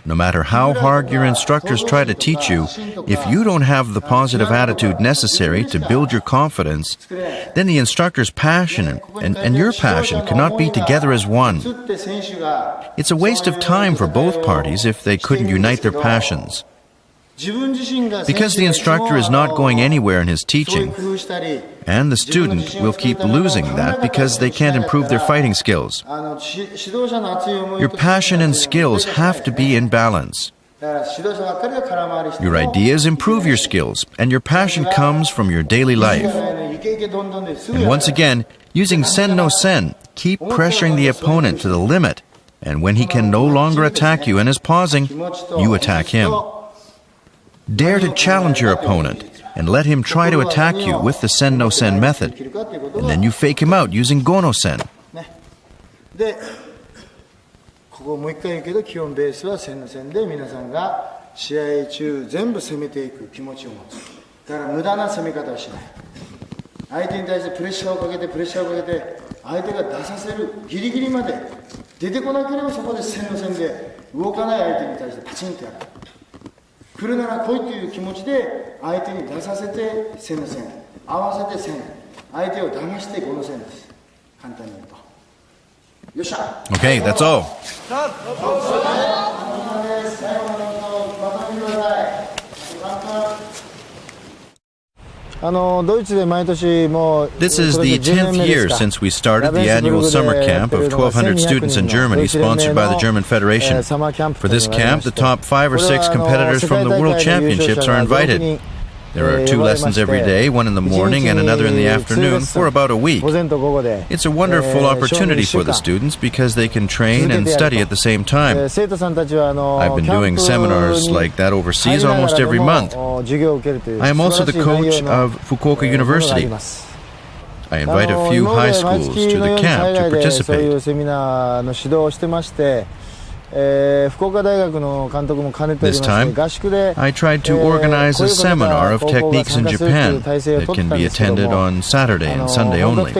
No matter how hard your instructors try to teach you, if you don't have the positive attitude necessary to build your confidence, then the instructor's passion and your passion cannot be together as one. It's a waste of time for both parties if they couldn't unite their passions. Because the instructor is not going anywhere in his teaching, and the student will keep losing that because they can't improve their fighting skills. Your passion and skills have to be in balance. Your ideas improve your skills, and your passion comes from your daily life. And once again, using Sen-no-sen, keep pressuring the opponent to the limit, and when he can no longer attack you and is pausing, you attack him. Dare to challenge your opponent and let him try to attack you with the Sen-no-sen method, and then you fake him out using Gono-sen. Okay, that's all. This is the 10th year since we started the annual summer camp of 1,200 students in Germany, sponsored by the German Federation. For this camp, the top 5 or 6 competitors from the World Championships are invited. There are 2 lessons every day, one in the morning and another in the afternoon, for about a week. It's a wonderful opportunity for the students because they can train and study at the same time. I've been doing seminars like that overseas almost every month. I am also the coach of Fukuoka University. I invite a few high schools to the camp to participate. This time, I tried to organize a seminar of techniques in Japan that can be attended on Saturday and Sunday only. I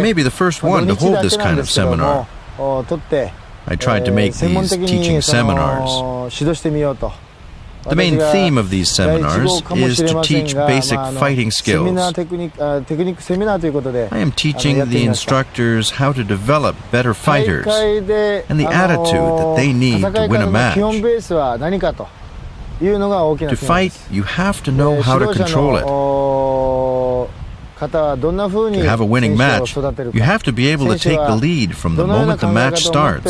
may be the first one to hold this kind of seminar. I tried to make these teaching seminars. The main theme of these seminars is to teach basic fighting skills. I am teaching the instructors how to develop better fighters and the attitude that they need to win a match. To fight, you have to know how to control it. To have a winning match, you have to be able to take the lead from the moment the match starts.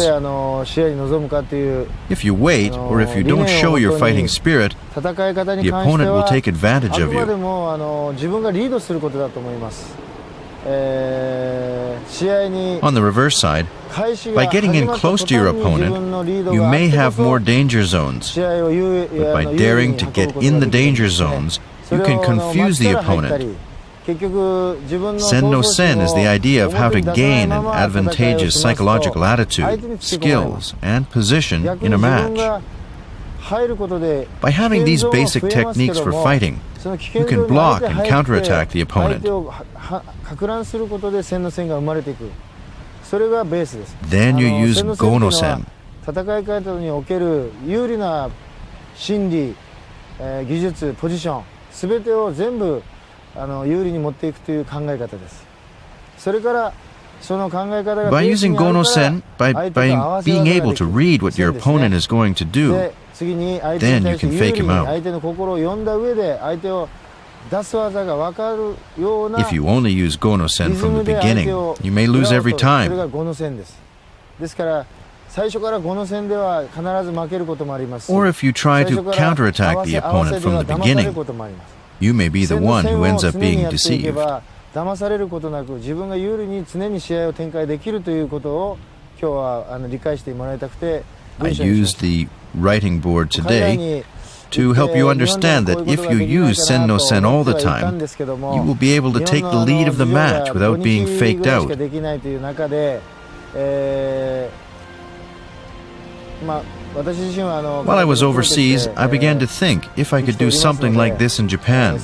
If you wait, or if you don't show your fighting spirit, the opponent will take advantage of you. On the reverse side, by getting in close to your opponent, you may have more danger zones. But by daring to get in the danger zones, you can confuse the opponent. Sen-no-sen is the idea of how to gain an advantageous psychological attitude, skills, and position in a match. By having these basic techniques for fighting, You can block and counterattack the opponent. Then you use Gono-sen. 戦い方における有利な心理、技術、ポジション、すべてを全部有利に持っていくという考え方です。それからその考え方が By using Gono-sen, by being able to read what your opponent is going to do, then you can fake him out. 相手の心を読んだ上で相手を出す技が分かるような If you only use Gono-sen from the beginning, you may lose every それ time. がゴノ戦です。ですから最初からゴノ戦では必ず負けることもありますし Or if you try to counterattack the opponent from the beginning, you may be the one who ends up being deceived. 騙されることなく自分が有利に常に試合を展開できるということを今日は理解してもらいたくて I used the writing board today to help you understand that if you use Sen-no-sen all the time, you will be able to take the lead of the match without being faked out. While I was overseas, I began to think if I could do something like this in Japan.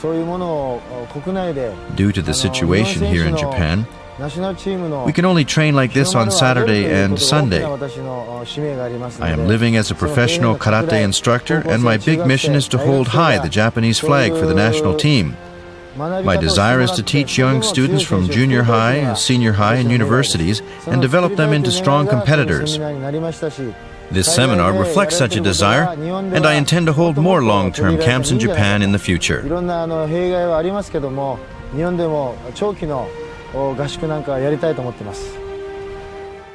Due to the situation here in Japan, we can only train like this on Saturday and Sunday. I am living as a professional karate instructor, and my big mission is to hold high the Japanese flag for the national team. My desire is to teach young students from junior high, senior high, and universities and develop them into strong competitors. This seminar reflects such a desire, and I intend to hold more long-term camps in Japan in the future. 日本でも長期の合宿なんかやりたいと思っています。